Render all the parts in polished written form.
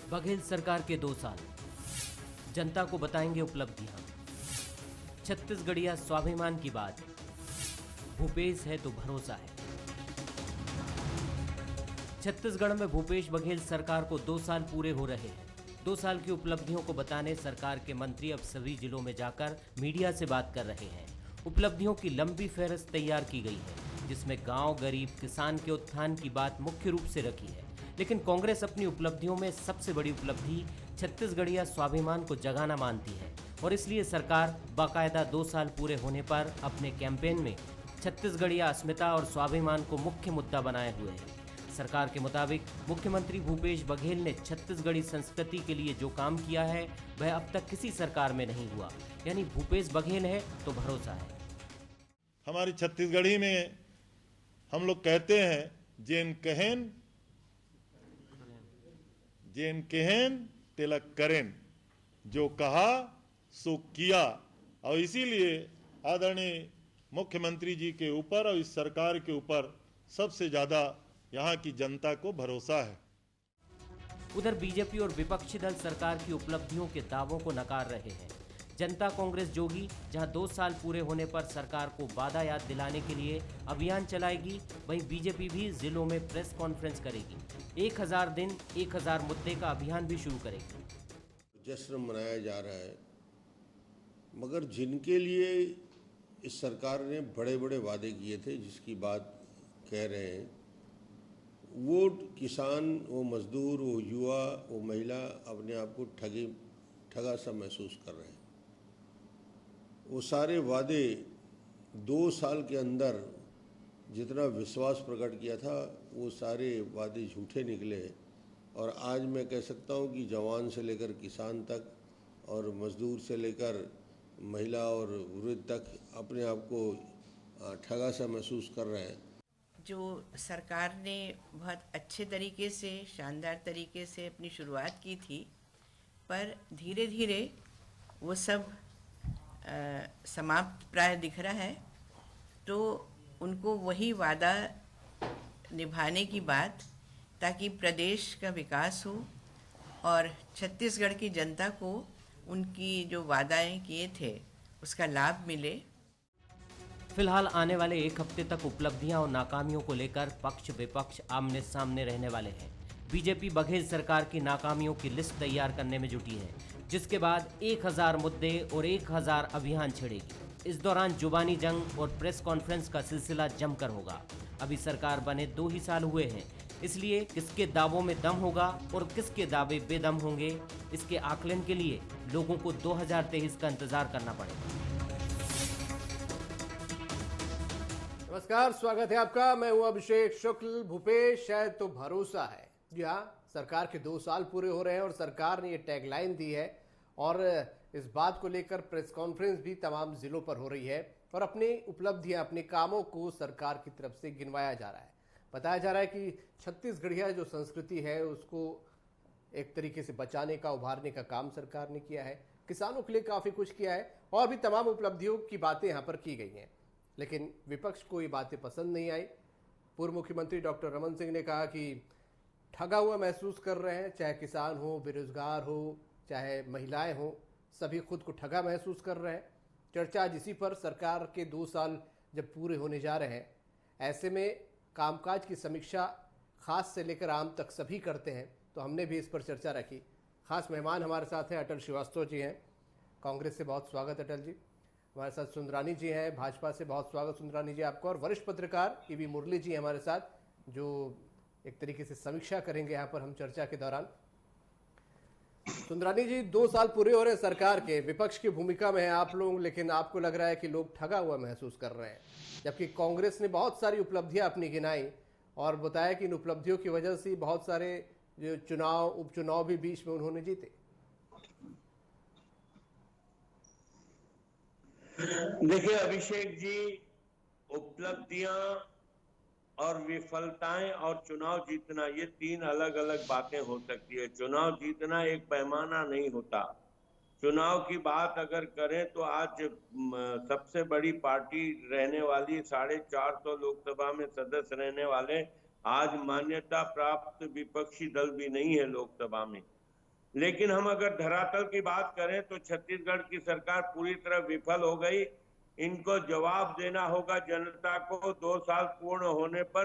बघेल सरकार के 2 साल, जनता को बताएंगे उपलब्धियां। छत्तीसगढ़िया स्वाभिमान की बात, भूपेश है तो भरोसा है। छत्तीसगढ़ में भूपेश बघेल सरकार को 2 साल पूरे हो रहे हैं। 2 साल की उपलब्धियों को बताने सरकार के मंत्री अब सभी जिलों में जाकर मीडिया से बात कर रहे हैं। उपलब्धियों की लंबी फहरिस्त तैयार की गई है, जिसमें गांव, गरीब, किसान के उत्थान की बात मुख्य रूप से रखी है। लेकिन कांग्रेस अपनी उपलब्धियों में सबसे बड़ी उपलब्धि छत्तीसगढ़िया स्वाभिमान को जगाना मानती है और इसलिए सरकार बाकायदा 2 साल पूरे होने पर अपने कैंपेन में छत्तीसगढ़िया अस्मिता और स्वाभिमान को मुख्य मुद्दा बनाए हुए है। सरकार के मुताबिक मुख्यमंत्री भूपेश बघेल ने छत्तीसगढ़ी संस्कृति के लिए जो काम किया है वह अब तक किसी सरकार में नहीं हुआ, यानी भूपेश बघेल है तो भरोसा है। हमारी छत्तीसगढ़ी में हम लोग कहते हैं जेन कहेन तिलक करेन, जो कहा सो किया। और इसीलिए आदरणीय मुख्यमंत्री जी के ऊपर और इस सरकार के ऊपर सबसे ज्यादा यहाँ की जनता को भरोसा है। उधर बीजेपी और विपक्षी दल सरकार की उपलब्धियों के दावों को नकार रहे हैं। जनता कांग्रेस जोगी जहां 2 साल पूरे होने पर सरकार को वादा याद दिलाने के लिए अभियान चलाएगी, वहीं बीजेपी भी जिलों में प्रेस कॉन्फ्रेंस करेगी। 1000 दिन 1000 मुद्दे का अभियान भी शुरू करेगी। जश्न मनाया जा रहा है, मगर जिनके लिए इस सरकार ने बड़े बड़े वादे किए थे, जिसकी बात कह रहे हैं, वो किसान, वो मजदूर, वो युवा, वो महिला अपने आप को ठगा सा महसूस कर रहे हैं। वो सारे वादे 2 साल के अंदर जितना विश्वास प्रकट किया था, वो सारे वादे झूठे निकले। और आज मैं कह सकता हूँ कि जवान से लेकर किसान तक और मजदूर से लेकर महिला और वृद्ध तक अपने आप को ठगा सा महसूस कर रहे हैं। जो सरकार ने बहुत अच्छे तरीके से, शानदार तरीके से अपनी शुरुआत की थी, पर धीरे धीरे वो सब समाप्त प्राय दिख रहा है। तो उनको वही वादा निभाने की बात, ताकि प्रदेश का विकास हो और छत्तीसगढ़ की जनता को उनकी जो वादाएं किए थे उसका लाभ मिले। फिलहाल आने वाले 1 हफ्ते तक उपलब्धियां और नाकामियों को लेकर पक्ष विपक्ष आमने सामने रहने वाले हैं। बीजेपी बघेल सरकार की नाकामियों की लिस्ट तैयार करने में जुटी है, जिसके बाद 1000 मुद्दे और 1000 अभियान छिड़ेगी। इस दौरान जुबानी जंग और प्रेस कॉन्फ्रेंस का सिलसिला जमकर होगा। अभी सरकार बने 2 ही साल हुए हैं, इसलिए किसके दावों में दम होगा और किसके दावे बेदम होंगे, इसके आकलन के लिए लोगों को 2023 का इंतजार करना पड़ेगा। नमस्कार, स्वागत है आपका। मैं हूं अभिषेक शुक्ल। भूपेश है तो भरोसा है। जी हाँ, सरकार के 2 साल पूरे हो रहे हैं और सरकार ने ये टैगलाइन दी है और इस बात को लेकर प्रेस कॉन्फ्रेंस भी तमाम जिलों पर हो रही है और अपनी उपलब्धियां, अपने कामों को सरकार की तरफ से गिनवाया जा रहा है। बताया जा रहा है कि छत्तीसगढ़िया जो संस्कृति है उसको एक तरीके से बचाने का, उभारने का काम सरकार ने किया है। किसानों के लिए काफ़ी कुछ किया है और भी तमाम उपलब्धियों की बातें यहाँ पर की गई हैं। लेकिन विपक्ष को ये बातें पसंद नहीं आई। पूर्व मुख्यमंत्री डॉक्टर रमन सिंह ने कहा कि ठगा हुआ महसूस कर रहे हैं, चाहे किसान हो, बेरोजगार हो, चाहे महिलाएं हो, सभी खुद को ठगा महसूस कर रहे हैं। चर्चा आज इसी पर, सरकार के 2 साल जब पूरे होने जा रहे हैं, ऐसे में कामकाज की समीक्षा खास से लेकर आम तक सभी करते हैं, तो हमने भी इस पर चर्चा रखी। खास मेहमान हमारे साथ हैं, अटल श्रीवास्तव जी हैं, कांग्रेस से बहुत स्वागत अटल जी। हमारे साथ सुंदरानी जी हैं, भाजपा से बहुत स्वागत सुंदरानी जी आपको। और वरिष्ठ पत्रकार ईवी मुरली जी हमारे साथ, जो एक तरीके से समीक्षा करेंगे यहाँ पर हम चर्चा के दौरान। सुंदरानी जी, 2 साल पूरे हो रहे हैं सरकार के, विपक्ष की भूमिका में है आप लोग, लेकिन आपको लग रहा है कि लोग ठगा हुआ महसूस कर रहे हैं, जबकि कांग्रेस ने बहुत सारी उपलब्धियां अपनी गिनाई और बताया कि इन उपलब्धियों की वजह से बहुत सारे जो चुनाव, उपचुनाव भी बीच में उन्होंने जीते। देखिए अभिषेक जी, उपलब्धियां और विफलताएं और चुनाव जीतना, ये 3 अलग अलग बातें हो सकती है। चुनाव जीतना एक पैमाना नहीं होता। चुनाव की बात अगर करें तो आज सबसे बड़ी पार्टी रहने वाली, 450 लोकसभा में सदस्य रहने वाले, आज मान्यता प्राप्त विपक्षी दल भी नहीं है लोकसभा में। लेकिन हम अगर धरातल की बात करें तो छत्तीसगढ़ की सरकार पूरी तरह विफल हो गई। इनको जवाब देना होगा जनता को, 2 साल पूर्ण होने पर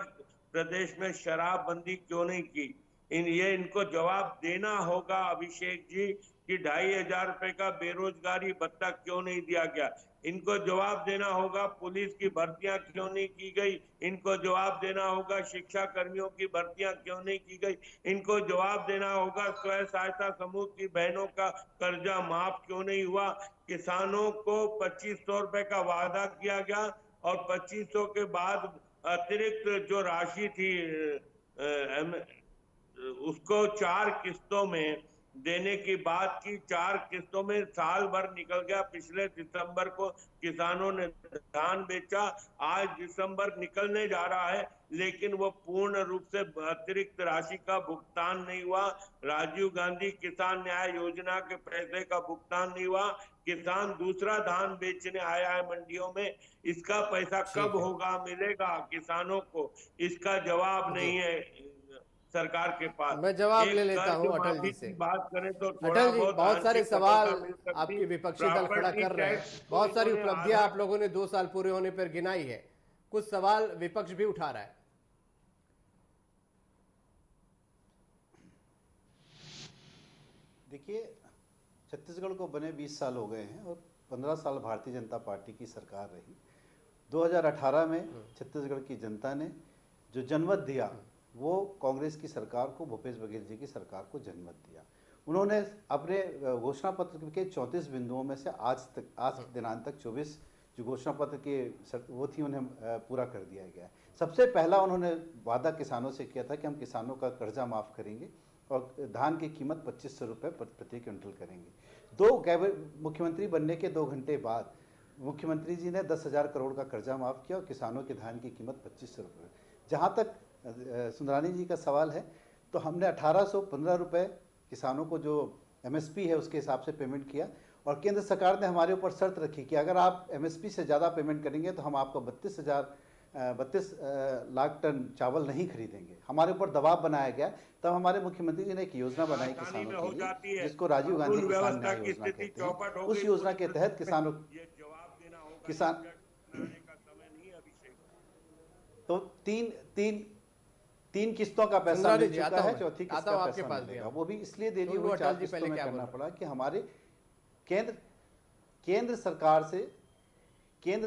प्रदेश में शराबबंदी क्यों नहीं की। इनको जवाब देना होगा अभिषेक जी कि 2,500 रुपए का बेरोजगारी भत्ता क्यों नहीं दिया गया। इनको जवाब देना होगा पुलिस की भर्तियां क्यों नहीं की गई। इनको जवाब देना होगा शिक्षा कर्मियों की भर्तियां क्यों नहीं की गई। इनको जवाब देना होगा स्वयं सहायता समूह की बहनों का कर्जा माफ क्यों नहीं हुआ। किसानों को 2,500 रुपए का वादा किया गया और 2,500 के बाद अतिरिक्त जो राशि थी उसको 4 किस्तों में देने की बात की। 4 किस्तों में साल भर निकल गया। पिछले दिसंबर को किसानों ने धान बेचा, आज दिसंबर निकलने जा रहा है लेकिन वो पूर्ण रूप से अतिरिक्त राशि का भुगतान नहीं हुआ। राजीव गांधी किसान न्याय योजना के पैसे का भुगतान नहीं हुआ। किसान दूसरा धान बेचने आया है मंडियों में, इसका पैसा कब होगा, मिलेगा किसानों को, इसका जवाब नहीं है सरकार के पास। मैं जवाब ले लेता हूं अटल जी से। बात करें तो अटल जी, बहुत सारे सवाल आपके विपक्षी दल खड़ा कर रहे हैं, बहुत सारी उपलब्धियां आप लोगों ने 2 साल पूरे होने पर गिनाई है, कुछ सवाल विपक्ष भी उठा रहा है। देखिए, छत्तीसगढ़ को बने 20 साल हो गए हैं और 15 साल भारतीय जनता पार्टी की सरकार रही। 2018 में छत्तीसगढ़ की जनता ने जो जनमत दिया वो कांग्रेस की सरकार को, भूपेश बघेल जी की सरकार को जनमत दिया। उन्होंने अपने घोषणा पत्र के 34 बिंदुओं में से आज दिनांक तक 24 जो घोषणा पत्र के वो थी उन्हें पूरा कर दिया गया। सबसे पहला उन्होंने वादा किसानों से किया था कि हम किसानों का कर्जा माफ़ करेंगे और धान की कीमत 2,500 रुपये प्रति क्विंटल करेंगे। मुख्यमंत्री बनने के 2 घंटे बाद मुख्यमंत्री जी ने 10,000 करोड़ का कर्जा माफ़ किया और किसानों की धान की कीमत 2,500 रुपये। जहाँ तक सुंदरानी जी का सवाल है तो हमने 1,815 रुपये किसानों को जो एमएसपी है उसके हिसाब से पेमेंट किया और केंद्र सरकार ने हमारे ऊपर शर्त रखी कि अगर आप एमएसपी से ज़्यादा पेमेंट करेंगे तो हम आपको 32 लाख टन चावल नहीं खरीदेंगे। हमारे ऊपर दबाव बनाया गया। तब हमारे मुख्यमंत्री जी ने एक योजना बनाई किसानों के लिए जिसको राजीव गांधी किसान न्याय योजना कहते हैं। उस योजना के तहत किसान तो तीन किस्तों का पैसा मिल चुका है, चौथी किस्त का पैसा मिलेगा। वो भी इसलिए देरी हुई 4 किस्तों में करना पड़ा कि हमारे केंद्र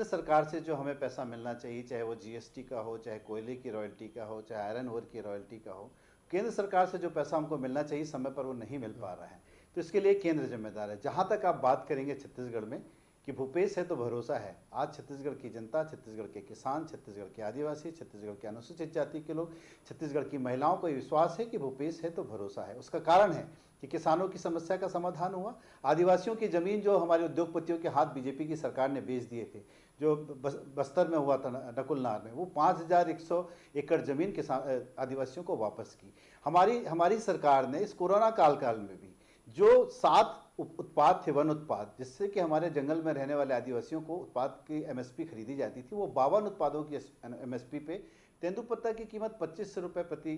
सरकार से जो हमें पैसा मिलना चाहिए, चाहे वो जीएसटी का हो, चाहे कोयले की रॉयल्टी का हो, चाहे आयरन ओर की रॉयल्टी का हो, केंद्र सरकार से जो पैसा हमको मिलना चाहिए समय पर वो नहीं मिल पा रहा है। तो इसके लिए केंद्र जिम्मेदार है। जहाँ तक आप बात करेंगे छत्तीसगढ़ में कि भूपेश है तो भरोसा है, आज छत्तीसगढ़ की जनता, छत्तीसगढ़ के किसान, छत्तीसगढ़ के आदिवासी, छत्तीसगढ़ के अनुसूचित जाति के लोग, छत्तीसगढ़ की महिलाओं को विश्वास है कि भूपेश है तो भरोसा है। उसका कारण है कि किसानों की समस्या का समाधान हुआ। आदिवासियों की जमीन जो हमारे उद्योगपतियों के हाथ बीजेपी की सरकार ने बेच दिए थे, जो बस्तर में हुआ था नकुलनार में, वो 5,100 एकड़ जमीन किसान आदिवासियों को वापस की। हमारी सरकार ने इस कोरोना काल में भी जो 7 उत्पाद थे, वन उत्पाद, जिससे कि हमारे जंगल में रहने वाले आदिवासियों को उत्पाद की एमएसपी खरीदी जाती थी, वो 52 उत्पादों की एमएसपी पे तेंदुपत्ता की कीमत 2,500 रुपये प्रति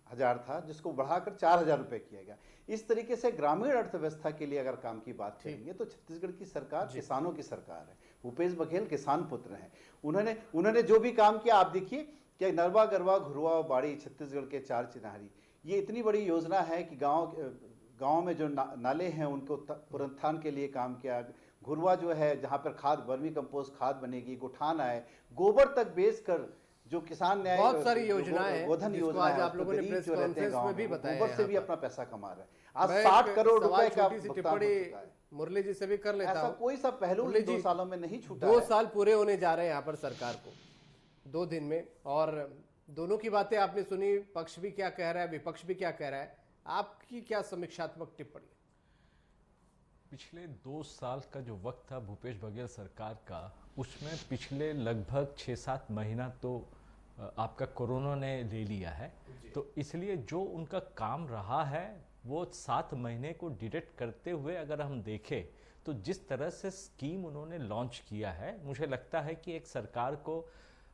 हजार था, जिसको बढ़ाकर 4,000 रुपये किया गया। इस तरीके से ग्रामीण अर्थव्यवस्था के लिए अगर काम की बात करेंगे तो छत्तीसगढ़ की सरकार किसानों की सरकार है। भूपेश बघेल किसान पुत्र हैं। उन्होंने जो भी काम किया, आप देखिए कि नरवा, गरवा, घुरवा, बाड़ी, छत्तीसगढ़ के 4 चिन्हारी, ये इतनी बड़ी योजना है कि गांव में जो नाले हैं उनको पुनरुत्थान के लिए काम किया। घुरवा जो है जहाँ पर खाद, वर्मी कंपोस्ट खाद बनेगी, गोठान आए, गोबर तक बेचकर जो किसान न्याय, बहुत सारी योजनाएं गोधन योजना है, आप लोगों ने प्रेस कॉन्फ्रेंस में भी बताया, गोबर से भी अपना पैसा कमा रहा है। आज 60 करोड़ रुपए का टिप्पणी मुरली जी से भी कर लेता हूं। कोई सा पहलू 2 सालों में नहीं छूटा। 2 साल पूरे होने जा रहे हैं यहाँ पर सरकार को 2 दिन में, और दोनों की बातें आपने सुनी, पक्ष भी क्या कह रहा है, विपक्ष भी क्या कह रहा है, आपकी क्या समीक्षात्मक टिप्पणी? पिछले 2 साल का जो वक्त था भूपेश बघेल सरकार का, उसमें पिछले लगभग 6-7 महीना तो आपका कोरोना ने ले लिया है, तो इसलिए जो उनका काम रहा है वो 7 महीने को डिटेक्ट करते हुए अगर हम देखें तो जिस तरह से स्कीम उन्होंने लॉन्च किया है, मुझे लगता है कि एक सरकार को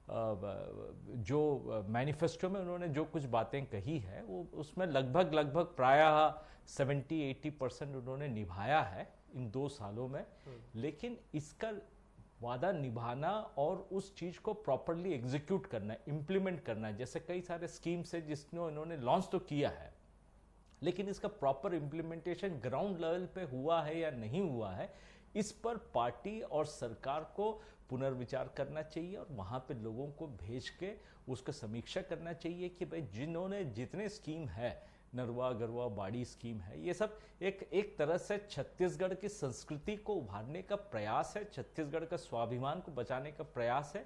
जो मैनिफेस्टो में उन्होंने जो कुछ बातें कही है वो उसमें लगभग प्रायः 70-80% उन्होंने निभाया है इन 2 सालों में। लेकिन इसका वादा निभाना और उस चीज को प्रॉपरली एग्जीक्यूट करना, इम्प्लीमेंट करना, जैसे कई सारे स्कीम्स है जिसने इन्होंने लॉन्च तो किया है, लेकिन इसका प्रॉपर इम्प्लीमेंटेशन ग्राउंड लेवल पे हुआ है या नहीं हुआ है, इस पर पार्टी और सरकार को पुनर्विचार करना चाहिए और वहाँ पे लोगों को भेज के उसका समीक्षा करना चाहिए कि भाई जिन्होंने जितने स्कीम है, नरवा गरवा बाड़ी स्कीम है, ये सब एक तरह से छत्तीसगढ़ की संस्कृति को उभारने का प्रयास है, छत्तीसगढ़ का स्वाभिमान को बचाने का प्रयास है।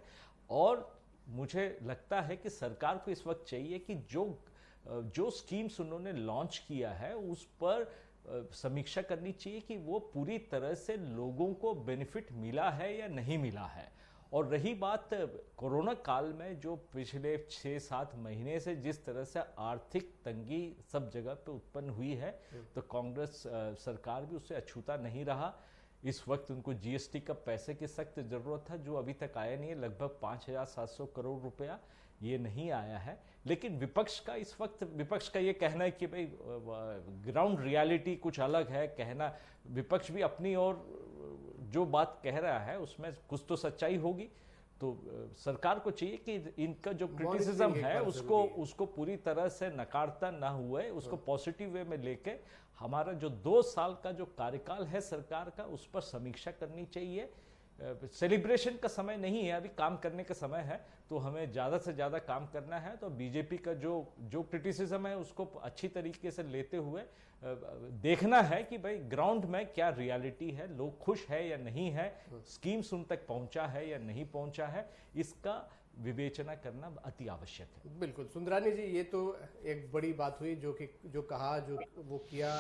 और मुझे लगता है कि सरकार को इस वक्त चाहिए कि जो स्कीम्स उन्होंने लॉन्च किया है उस पर समीक्षा करनी चाहिए कि वो पूरी तरह से लोगों को बेनिफिट मिला है या नहीं मिला है। और रही बात कोरोना काल में जो पिछले 6-7 महीने से जिस तरह से आर्थिक तंगी सब जगह पे उत्पन्न हुई है, तो कांग्रेस सरकार भी उससे अछूता नहीं रहा। इस वक्त उनको जीएसटी का पैसे की सख्त जरूरत था जो अभी तक आया नहीं है, लगभग 5,700 करोड़ रुपया ये नहीं आया है। लेकिन विपक्ष का ये कहना है कि भाई ग्राउंड रियलिटी कुछ अलग है, कहना विपक्ष भी अपनी ओर जो बात कह रहा है उसमें कुछ तो सच्चाई होगी। तो सरकार को चाहिए कि इनका जो क्रिटिसिज्म है उसको पूरी तरह से नकारता ना हुए, उसको पॉजिटिव वे में लेके हमारा जो 2 साल का जो कार्यकाल है सरकार का उस पर समीक्षा करनी चाहिए। सेलिब्रेशन का समय नहीं है, अभी काम करने का समय है, तो हमें ज़्यादा से ज़्यादा काम करना है। तो बीजेपी का जो क्रिटिसिज्म है उसको अच्छी तरीके से लेते हुए देखना है कि भाई ग्राउंड में क्या रियलिटी है, लोग खुश है या नहीं है, स्कीम्स उन तक पहुंचा है या नहीं पहुंचा है, इसका विवेचना करना अति आवश्यक है। बिल्कुल सुंदरानी जी, ये तो एक बड़ी बात हुई जो कहा, जो वो किया,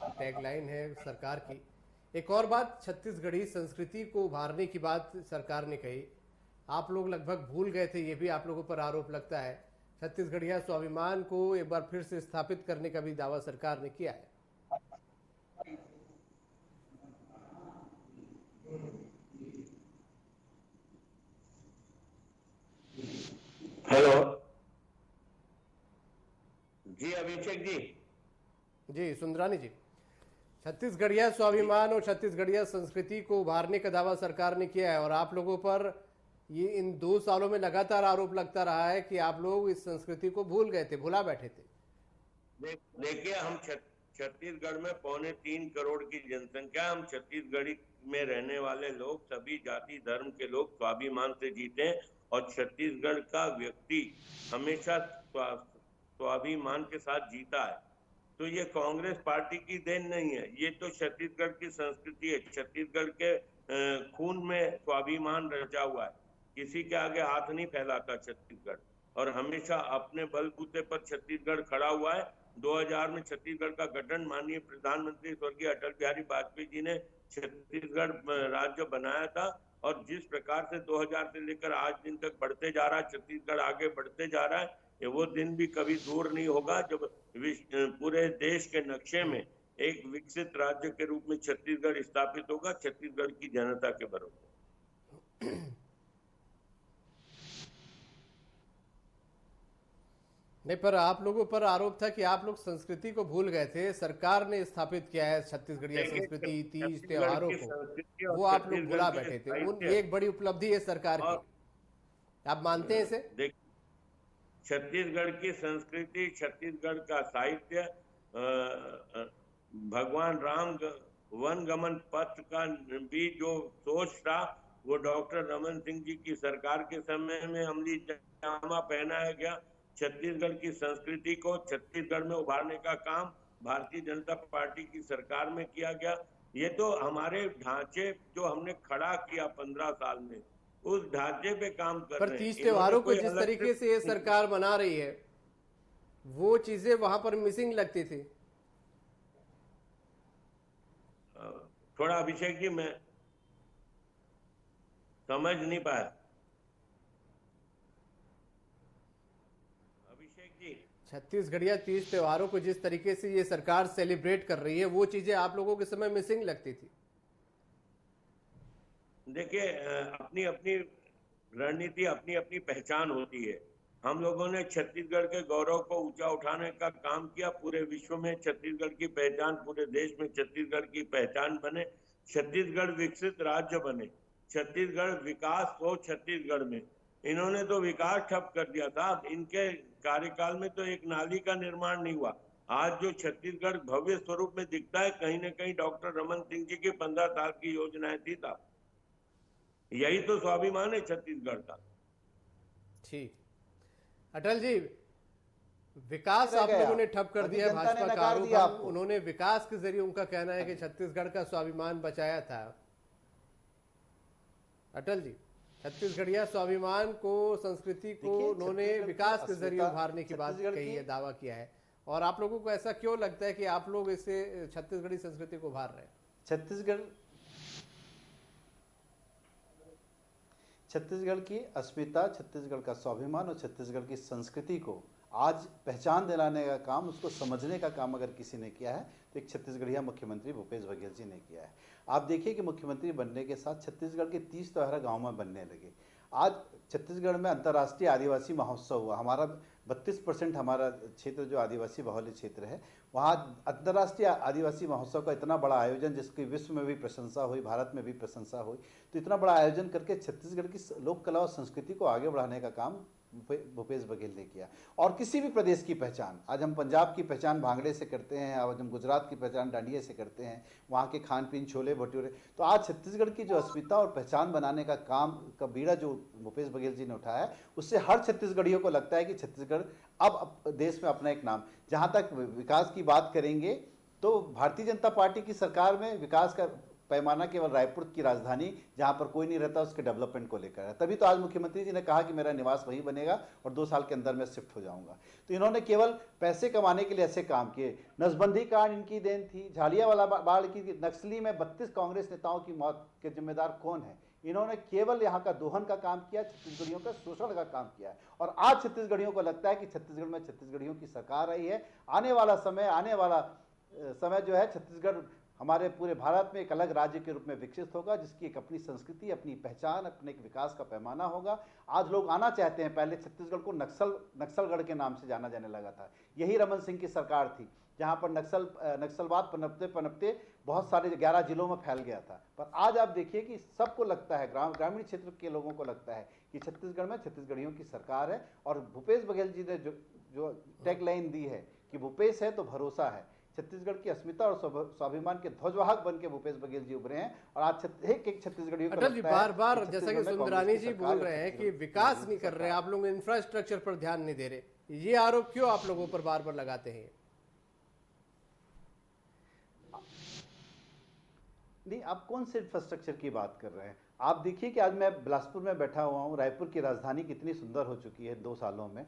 टैगलाइन है सरकार की। एक और बात, छत्तीसगढ़ी संस्कृति को उभारने की बात सरकार ने कही, आप लोग लगभग भूल गए थे, ये भी आप लोगों पर आरोप लगता है। छत्तीसगढ़िया स्वाभिमान को एक बार फिर से स्थापित करने का भी दावा सरकार ने किया है। हेलो जी, अभिषेक जी सुंदरानी जी, छत्तीसगढ़िया स्वाभिमान और छत्तीसगढ़िया संस्कृति को उभारने का दावा सरकार ने किया है और आप लोगों पर ये इन 2 सालों में लगातार आरोप लगता रहा है कि आप लोग इस संस्कृति को भूल गए थे, भुला बैठे थे। देखिए, हम छत्तीसगढ़ में 3.25 करोड़ की जनसंख्या, हम छत्तीसगढ़ में रहने वाले लोग, सभी जाति धर्म के लोग स्वाभिमान से जीते हैं और छत्तीसगढ़ का व्यक्ति हमेशा स्वाभिमान के साथ जीता है। तो ये कांग्रेस पार्टी की देन नहीं है, ये तो छत्तीसगढ़ की संस्कृति है। छत्तीसगढ़ के खून में स्वाभिमान रचा हुआ है, किसी के आगे हाथ नहीं फैलाता छत्तीसगढ़, और हमेशा अपने बलबूते पर छत्तीसगढ़ खड़ा हुआ है। 2000 में छत्तीसगढ़ का गठन माननीय प्रधानमंत्री स्वर्गीय अटल बिहारी वाजपेयी जी ने छत्तीसगढ़ राज्य बनाया था, और जिस प्रकार से 2000 से लेकर आज दिन तक बढ़ते जा रहा है, छत्तीसगढ़ आगे बढ़ते जा रहा है, ये वो दिन भी कभी दूर नहीं होगा जब पूरे देश के नक्शे में एक विकसित राज्य के रूप में छत्तीसगढ़ स्थापित होगा, छत्तीसगढ़ की जनता के बराबर। नहीं, पर आप लोगों पर आरोप था कि आप लोग संस्कृति को भूल गए थे। सरकार ने स्थापित किया है छत्तीसगढ़िया संस्कृति, तीज त्योहारों को, वो आप लोग भुला बैठे थे। ये एक बड़ी उपलब्धि है सरकार की, आप मानते हैं इसे? छत्तीसगढ़ की संस्कृति, छत्तीसगढ़ का साहित्य, भगवान राम वन गमन पथ का भी जो सोच था, वो डॉक्टर रमन सिंह जी की सरकार के समय में अमली जामा पहनाया गया। छत्तीसगढ़ की संस्कृति को छत्तीसगढ़ में उभारने का काम भारतीय जनता पार्टी की सरकार में किया गया। ये तो हमारे ढांचे जो हमने खड़ा किया 15 साल में, उस ढांचे पे काम कर रहे हैं। पर तीज त्योहारों को जिस तरीके से ये सरकार मना रही है, वो चीजें वहां पर मिसिंग लगती थी। थोड़ा अभिषेक जी मैं समझ नहीं पाया। अभिषेक जी, छत्तीसगढ़िया तीज त्योहारों को जिस तरीके से ये सरकार सेलिब्रेट कर रही है, वो चीजें आप लोगों के समय मिसिंग लगती थी। देखिए, अपनी अपनी रणनीति अपनी अपनी पहचान होती है। हम लोगों ने छत्तीसगढ़ के गौरव को ऊंचा उठाने का काम किया। पूरे विश्व में छत्तीसगढ़ की पहचान, पूरे देश में छत्तीसगढ़ की पहचान बने, छत्तीसगढ़ विकसित राज्य बने, छत्तीसगढ़ विकास हो छत्तीसगढ़ में। इन्होंने तो विकास ठप कर दिया था। इनके कार्यकाल में तो एक नाली का निर्माण नहीं हुआ। आज जो छत्तीसगढ़ भव्य स्वरूप में दिखता है, कहीं न कहीं डॉक्टर रमन सिंह जी की 15 साल की योजनाएं थी साहब। यही तो स्वाभिमान है छत्तीसगढ़ का। ठीक, अटल जी, विकास आप लोगों ने ठप कर दिया, जनता ने भाजपा का नकार आरोप दिया है। आपको। उन्होंने विकास के जरिए, उनका कहना है कि छत्तीसगढ़ का स्वाभिमान बचाया था। अटल जी, छत्तीसगढ़िया स्वाभिमान को, संस्कृति को देखिए, उन्होंने छत्तीसगढ़ की विकास के जरिए अस्मिता, उभारने की बात छत्तीसगढ़ कही की- है, दावा किया है। और आप लोगों को ऐसा क्यों लगता है कि आप लोग इससे छत्तीसगढ़ी संस्कृति को उभार रहे हैं? छत्तीसगढ़ की अस्मिता, छत्तीसगढ़ का स्वाभिमान और छत्तीसगढ़ की संस्कृति को आज पहचान दिलाने का काम, उसको समझने का काम अगर किसी ने किया है तो एक छत्तीसगढ़िया मुख्यमंत्री भूपेश बघेल जी ने किया है। आप देखिए कि मुख्यमंत्री बनने के साथ छत्तीसगढ़ के 30 त्योहार गाँव में बनने लगे। आज छत्तीसगढ़ में अंतर्राष्ट्रीय आदिवासी महोत्सव हुआ। हमारा 32% हमारा क्षेत्र जो आदिवासी बहुल्य क्षेत्र है, वहाँ अंतर्राष्ट्रीय आदिवासी महोत्सव का इतना बड़ा आयोजन, जिसकी विश्व में भी प्रशंसा हुई, भारत में भी प्रशंसा हुई, तो इतना बड़ा आयोजन करके छत्तीसगढ़ की लोक कला और संस्कृति को आगे बढ़ाने का काम भूपेश बघेल ने किया। और किसी भी प्रदेश की पहचान, आज हम पंजाब की पहचान भांगड़े से करते हैं, आज हम गुजरात की पहचान डांडिया से करते हैं, वहाँ के खान पीन, छोले भटूरे। तो आज छत्तीसगढ़ की जो अस्मिता और पहचान बनाने का काम का बीड़ा जो भूपेश बघेल जी ने उठाया है, उससे हर छत्तीसगढ़ियों को लगता है कि छत्तीसगढ़ अब देश में अपना एक नाम। जहाँ तक विकास की बात करेंगे तो भारतीय जनता पार्टी की सरकार में विकास का पैमाना केवल रायपुर की राजधानी, जहां पर कोई नहीं रहता, उसके डेवलपमेंट को लेकर है। तभी तो आज मुख्यमंत्री जी ने कहा कि मेरा निवास वहीं बनेगा और 2 साल के अंदर मैं शिफ्ट हो जाऊंगा। तो इन्होंने केवल पैसे कमाने के लिए ऐसे काम किए। नसबंदी कांड इनकी देन थी। झालियावाला बाढ़ की नक्सली में 32 कांग्रेस नेताओं की मौत के जिम्मेदार कौन है? इन्होंने केवल यहाँ का दोहन का काम किया, छत्तीसगढ़ियों का शोषण का काम किया है। और आज छत्तीसगढ़ियों को लगता है कि छत्तीसगढ़ में छत्तीसगढ़ियों की सरकार रही है। आने वाला समय जो है, छत्तीसगढ़ हमारे पूरे भारत में एक अलग राज्य के रूप में विकसित होगा, जिसकी एक अपनी संस्कृति, अपनी पहचान, अपने एक विकास का पैमाना होगा। आज लोग आना चाहते हैं। पहले छत्तीसगढ़ को नक्सलगढ़ के नाम से जाना जाने लगा था। यही रमन सिंह की सरकार थी, जहां पर नक्सलवाद पनपते पनपते बहुत सारे 11 जिलों में फैल गया था। पर आज आप देखिए कि सबको लगता है, ग्रामीण क्षेत्र के लोगों को लगता है कि छत्तीसगढ़ में छत्तीसगढ़ियों की सरकार है। और भूपेश बघेल जी ने जो टैगलाइन दी है कि भूपेश है तो भरोसा है, छत्तीसगढ़ की अस्मिता और स्वाभिमान के ध्वजवाहक बन के भूपेश बघेल जी उभरे हैं। और आज एक छत्तीसगढ़ियों अटल जी, बार बार जैसा कि सुंदरानी जी बोल रहे हैं कि विकास नहीं कर रहे, आप लोग इंफ्रास्ट्रक्चर पर ध्यान नहीं दे रहे, ये आरोप क्यों आप लोगों पर बार बार लगाते हैं? नहीं, आप कौन से इंफ्रास्ट्रक्चर की बात कर रहे हैं? आप देखिए कि आज मैं बिलासपुर में बैठा हुआ हूँ। रायपुर की राजधानी कितनी सुंदर हो चुकी है 2 सालों में।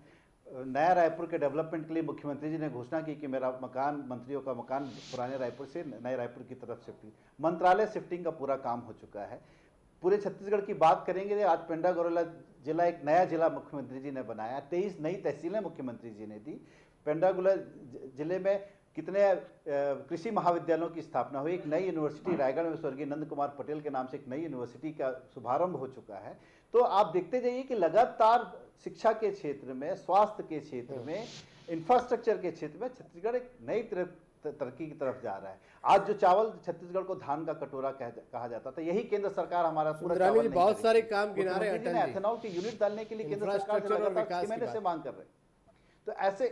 नया रायपुर के डेवलपमेंट के लिए मुख्यमंत्री जी ने घोषणा की कि मेरा मकान, मंत्रियों का मकान पुराने रायपुर से नए रायपुर की तरफ शिफ्टिंग, मंत्रालय शिफ्टिंग का पूरा काम हो चुका है। पूरे छत्तीसगढ़ की बात करेंगे, आज पेंड्रा गौरेला जिला एक नया जिला मुख्यमंत्री जी ने बनाया। 23 नई तहसीलें मुख्यमंत्री जी ने दी। पेंड्रा गौरेला जिले में कितने कृषि महाविद्यालयों की स्थापना हुई। एक नई यूनिवर्सिटी रायगढ़ में स्वर्गीय नंद कुमार पटेल के नाम से एक नई यूनिवर्सिटी का शुभारंभ हो चुका है। तो आप देखते जाइए कि लगातार शिक्षा के क्षेत्र में, स्वास्थ्य के क्षेत्र में, इंफ्रास्ट्रक्चर के क्षेत्र में छत्तीसगढ़ एक नई तरक्की की तरफ जा रहा है। आज जो चावल छत्तीसगढ़ को धान का कटोरा कहा जाता था, यही केंद्र सरकार हमारा पूरा चावल नहीं बहुत सारे काम किनारे एथेनॉल की यूनिट डालने के लिए केंद्र सरकार से मांग कर रहे।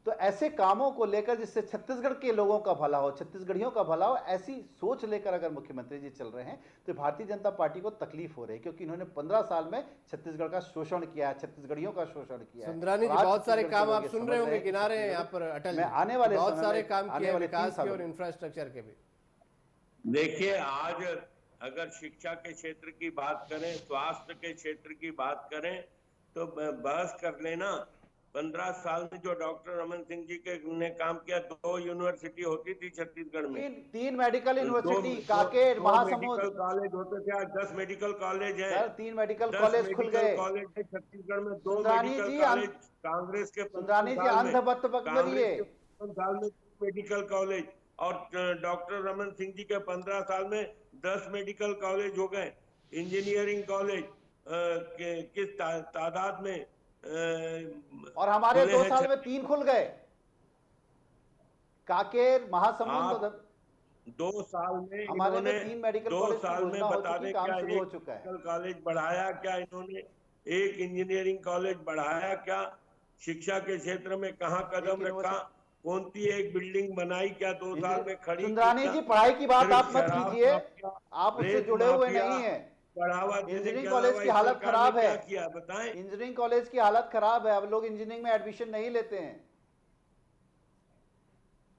तो ऐसे कामों को लेकर जिससे छत्तीसगढ़ के लोगों का भला हो, छत्तीसगढ़ियों का भला हो, ऐसी सोच लेकर अगर मुख्यमंत्री जी चल रहे हैं तो भारतीय जनता पार्टी को तकलीफ हो रही है, क्योंकि इन्होंने 15 साल में छत्तीसगढ़ का शोषण किया है, छत्तीसगढ़ियों का शोषण किया है। सुंदरानी जी, बहुत सारे काम आप सुन रहे होंगे किनारे यहाँ पर अटल, आने वाले बहुत सारे काम किए हैं विकास के और इंफ्रास्ट्रक्चर के भी। देखिए, आज अगर शिक्षा के क्षेत्र की बात करें, स्वास्थ्य के क्षेत्र की बात करें, तो बहस कर लेना। 15 साल में जो डॉक्टर रमन सिंह जी के ने काम किया, 2 यूनिवर्सिटी होती थी छत्तीसगढ़ में, 3 medical university, Kanker, Mahasamund college होते थे। आज 10 मेडिकल कॉलेज है। 3 मेडिकल कॉलेज खुल गए कॉलेज है छत्तीसगढ़ में। 2 सुंदरानी मेडिकल जी, कॉलेज कांग्रेस के सुंदरानी जी अंधभक्त साल में मेडिकल कॉलेज, और डॉक्टर रमन सिंह जी के 15 साल में 10 मेडिकल कॉलेज हो गए, इंजीनियरिंग कॉलेज। किस तादाद में और हमारे 2 खुले साल हैं। में 3 खुल गए। काकेर, महासमुंद, 2 साल में हमारे में इन्होंने 3 मेडिकल 2 कॉलेज की साल में घोषणा हो बता चुकी, दें काम क्या शुरू हो एक चुका है। मेडिकल कॉलेज बढ़ाया क्या इन्होंने, एक इंजीनियरिंग कॉलेज बढ़ाया क्या, शिक्षा के क्षेत्र में कहाँ कदम रखा, कौन सी एक बिल्डिंग बनाई क्या 2 साल में खड़ी की सुंदरानी क्या? जी, पढ़ाई की बात सिर्फ आप मत शराब कीजिए, माफिया, आप उससे रेत जुड़े हुए माफिया नहीं है। बढ़ावा देने इंजीनियरिंग के कॉलेज अलावा की इस हालत सरकार ने खराब क्या है। किया बताएं? इंजीनियरिंग कॉलेज की हालत खराब है, अब लोग इंजीनियरिंग में एडमिशन नहीं लेते हैं।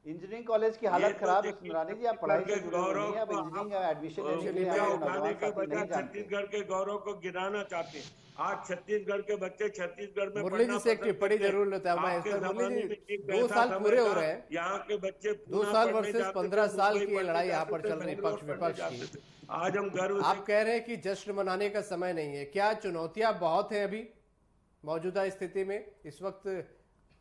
इंजीनियरिंग कॉलेज की हालत खराब है। सुंदरानी जी, आप पढ़ाई से जुड़े हुए नहीं है, अब इंजीनियरिंग में एडमिशन लेने के लिए हमारे उठाने नौजवान के साथी बजाय नहीं जानते। छत्तीसगढ़ के गौरव को गिराना चाहते हैं। आज छत्तीसगढ़ के बच्चे छत्तीसगढ़ में मुरली जी पढ़ना से एक पसंद टिप्पणी करते हैं। जरूर लेता हूं मैं इस आपके पर। मुरली जमाने जी, में एक 2 ऐसा साल समय पूरे हो था, रहे हैं, यहाँ के बच्चे 2 पूना साल पढ़ने वर्सेस जाते थे, 15 साल मुंबई की ये पढ़ने लड़ाई यहाँ जाते पर थे, चल रही बेंगलोर पक्ष पढ़ने विपक्ष जाते की। थे। आज हम गर्व आप से कह रहे हैं कि जश्न मनाने का समय नहीं है, क्या चुनौतियां बहुत हैं अभी मौजूदा स्थिति में? इस वक्त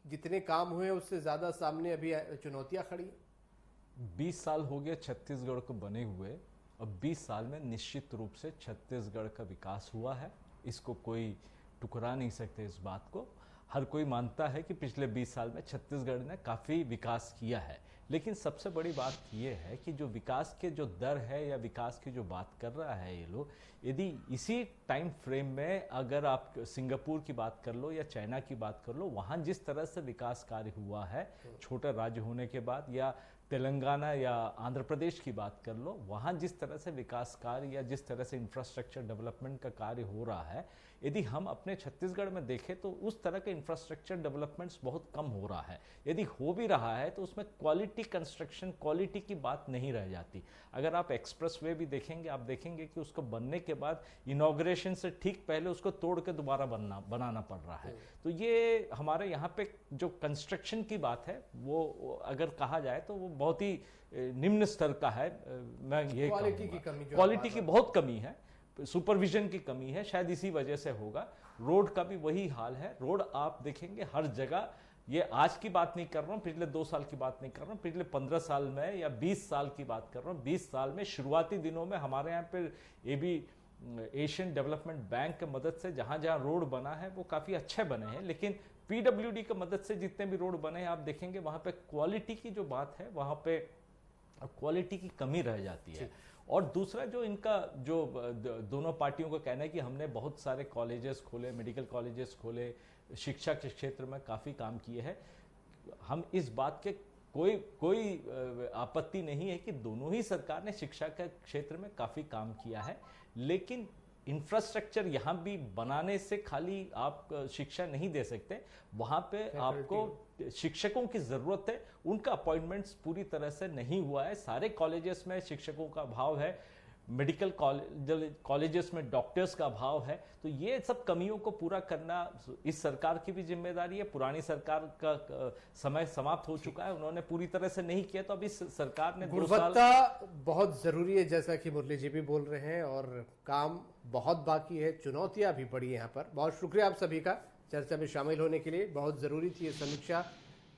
जितने काम हुए उससे ज्यादा सामने अभी चुनौतियां खड़ी हैं। 20 साल हो गए छत्तीसगढ़ को बने हुए, अब 20 साल में निश्चित रूप से छत्तीसगढ़ का विकास हुआ है, इसको कोई टुकरा नहीं सकते इस बात को। हर कोई मानता है कि पिछले 20 साल में छत्तीसगढ़ ने काफ़ी विकास किया है, लेकिन सबसे बड़ी बात यह है कि जो विकास के जो दर है या विकास की जो बात कर रहा है ये लोग, यदि इसी टाइम फ्रेम में अगर आप सिंगापुर की बात कर लो या चाइना की बात कर लो, वहाँ जिस तरह से विकास कार्य हुआ है छोटा राज्य होने के बाद, या तेलंगाना या आंध्र प्रदेश की बात कर लो, वहाँ जिस तरह से विकास कार्य या जिस तरह से इंफ्रास्ट्रक्चर डेवलपमेंट का कार्य हो रहा है, यदि हम अपने छत्तीसगढ़ में देखें तो उस तरह के इंफ्रास्ट्रक्चर डेवलपमेंट्स बहुत कम हो रहा है। यदि हो भी रहा है तो उसमें क्वालिटी कंस्ट्रक्शन, क्वालिटी की बात नहीं रह जाती। अगर आप एक्सप्रेस वे भी देखेंगे, आप देखेंगे कि उसको बनने के बाद इनॉग्रेशन से ठीक पहले उसको तोड़ के दोबारा बनाना पड़ रहा है। तो ये हमारे यहाँ पे जो कंस्ट्रक्शन की बात है वो अगर कहा जाए तो वो बहुत ही निम्न स्तर का है। मैं ये क्वालिटी की कमी, क्वालिटी की बहुत कमी है, सुपरविजन की कमी है, शायद इसी वजह से होगा। रोड का भी वही हाल है। रोड आप देखेंगे हर जगह, ये आज की बात नहीं कर रहा हूँ, पिछले 2 साल की बात नहीं कर रहा हूँ, पिछले 15 साल में या 20 साल की बात कर रहा हूँ। 20 साल में शुरुआती दिनों में हमारे यहाँ पे एशियन डेवलपमेंट बैंक की मदद से जहाँ जहाँ रोड बना है वो काफ़ी अच्छे बने हैं, लेकिन PWD की मदद से जितने भी रोड बने हैं आप देखेंगे वहाँ पे क्वालिटी की जो बात है, वहाँ पे क्वालिटी की कमी रह जाती है। और दूसरा जो इनका जो दोनों पार्टियों का कहना है कि हमने बहुत सारे कॉलेजेस खोले, मेडिकल कॉलेजेस खोले, शिक्षा के क्षेत्र में काफ़ी काम किए हैं। हम इस बात के कोई आपत्ति नहीं है कि दोनों ही सरकार ने शिक्षा के क्षेत्र में काफ़ी काम किया है, लेकिन इंफ्रास्ट्रक्चर यहाँ भी बनाने से खाली आप शिक्षा नहीं दे सकते। वहाँ पे आपको शिक्षकों की ज़रूरत है, उनका अपॉइंटमेंट्स पूरी तरह से नहीं हुआ है। सारे कॉलेजेस में शिक्षकों का अभाव है, मेडिकल कॉलेजेस में डॉक्टर्स का अभाव है। तो ये सब कमियों को पूरा करना इस सरकार की भी जिम्मेदारी है। पुरानी सरकार का समय समाप्त हो चुका है, उन्होंने पूरी तरह से नहीं किया, तो अब इस सरकार ने गुणवत्ता बहुत जरूरी है, जैसा कि मुरली जी भी बोल रहे हैं, और काम बहुत बाकी है, चुनौतियां भी बड़ी है यहाँ पर। बहुत शुक्रिया आप सभी का चर्चा में शामिल होने के लिए। बहुत जरूरी थी ये समीक्षा।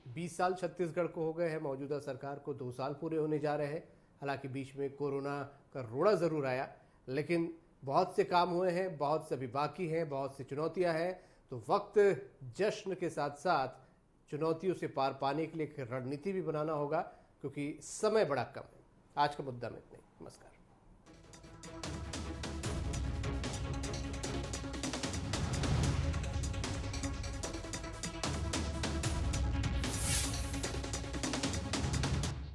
20 साल छत्तीसगढ़ को हो गए हैं, मौजूदा सरकार को 2 साल पूरे होने जा रहे हैं। हालांकि बीच में कोरोना का रोड़ा जरूर आया, लेकिन बहुत से काम हुए हैं, बहुत से अभी बाकी हैं, बहुत सी चुनौतियां हैं। तो वक्त जश्न के साथ साथ चुनौतियों से पार पाने के लिए एक रणनीति भी बनाना होगा, क्योंकि समय बड़ा कम है। आज का मुद्दा में